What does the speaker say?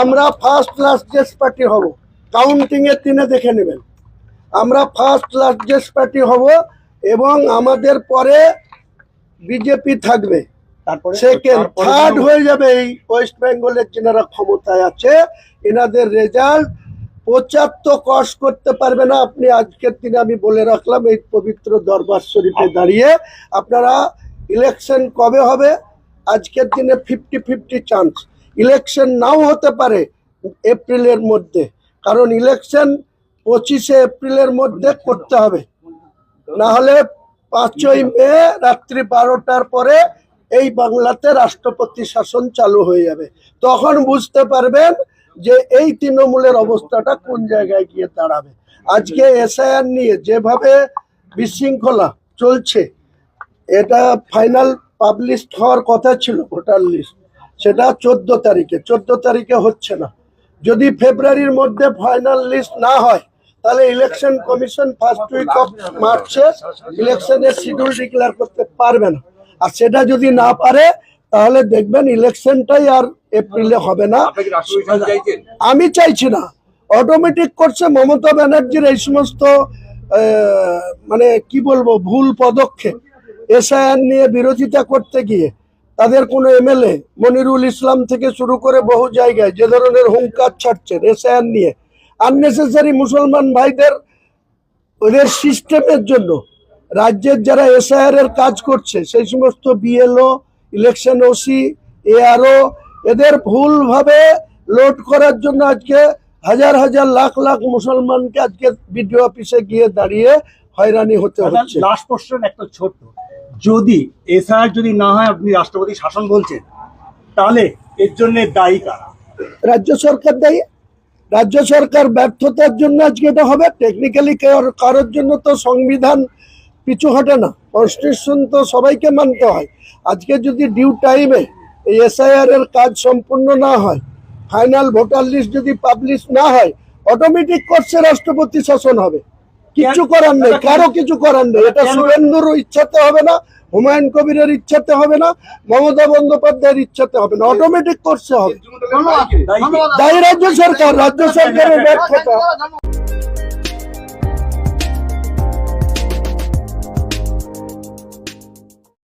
আমরা first largest party হব, counting এর দিনে দেখে নেবেন। আমরা ফার্স্ট লার্জেস্ট পার্টি হব এবং আমাদের পরে বিজেপি থাকবে, সেকেন্ড থার্ড হয়ে যাবে এই ওয়েস্ট বেঙ্গলের যারা ক্ষমতায় আছে। এনাদের রেজাল্ট 75 ক্রস করতে পারবে না। আপনি আজকের দিনে আমি বলে রাখলাম এই পবিত্র দরবার শরীফে দাঁড়িয়ে, আপনারা ইলেকশন কবে হবে? আজকের দিনে 50-50 চান্স। ইলেকশন নাও হতে পারে এপ্রিলের মধ্যে, কারণ ইলেকশন 25শে এপ্রিলের মধ্যে করতে হবে, না হলে 5ই মে রাত্রি 12টার পরে এই বাংলাতে রাষ্ট্রপতি শাসন চালু হয়ে যাবে। তখন বুঝতে পারবেন যে এই তৃণমূলের অবস্থাটা কোন জায়গায় গিয়ে দাঁড়াবে। আজকে এসআইআর নিয়ে যেভাবে বিশৃঙ্খলা চলছে, এটা ফাইনাল পাবলিশ হওয়ার কথা ছিল ভোটার লিস্ট, সেটা 14 তারিখে হচ্ছে না। যদি ফেব্রুয়ারির মধ্যে ফাইনাল লিস্ট না হয়, তাহলে election commission first week of মার্চে ইলেকশনের শিডিউল ডিক্লেয়ার করতে পারবে না। আর সেটা যদি না পারে, তাহলে দেখবেন ইলেকশনটাই আর এপ্রিলে হবে না। আমি চাইছি না, অটোমেটিক করছে মমতা ব্যানার্জির এই সমস্ত মানে কি বলবো ভুল পদক্ষেপ। এসআইআর নিয়ে বিরোধিতা করতে গিয়ে তাদের কোনো এমএলএ মনিরুল ইসলাম থেকে শুরু করে বহু জায়গায় যে ধরনের হুঙ্কার ছাড়ছেন এসআইআর নিয়ে, আননেসেসারি মুসলমান ভাইদের ওদের সিস্টেমের জন্য রাজ্যের যারা এসআইআর এর কাজ করছে সেই সমস্ত বিএলও, ইলেকশন ওসি, এআরও এদের ভুলভাবে লোড করার জন্য আজকে হাজার হাজার লাখ লাখ মুসলমানকে আজকে বিডিও অফিসে গিয়ে দাঁড়িয়ে হয়রানি হতে হচ্ছে। লাস্ট কোশ্চেন একটা ছোট, যদি এসআইআর যদি না হয়, আপনি রাষ্ট্রপতি শাসন বলছেন, তাহলে এর জন্য দায়ী কারা? রাজ্য সরকার দায়ী। রাজ্য সরকার ব্যর্থতার জন্য আজকে এটা হবে। টেকনিক্যালি কারোর জন্য তো সংবিধান পিছু হটে না, কনস্টিটিউশন তো সবাইকে মানতে হয়। আজকে যদি ডিউ টাইমে এই এসআইআর এর কাজ সম্পূর্ণ না হয়, ফাইনাল ভোটার লিস্ট যদি পাবলিশ না হয়, অটোমেটিক কোর্সে রাষ্ট্রপতি শাসন হবে। কিছু করার নেই, কারো কিছু করার নেই। এটা শুভেন্দুর ইচ্ছাতে হবে না, হুমায়ুন কবিরের ইচ্ছাতে হবে না, মমতা বন্দ্যোপাধ্যায়ের ইচ্ছাতে হবে না, অটোমেটিক কোর্সে হবে। দায়ী রাজ্য সরকার, রাজ্য সরকারের ব্যর্থতা।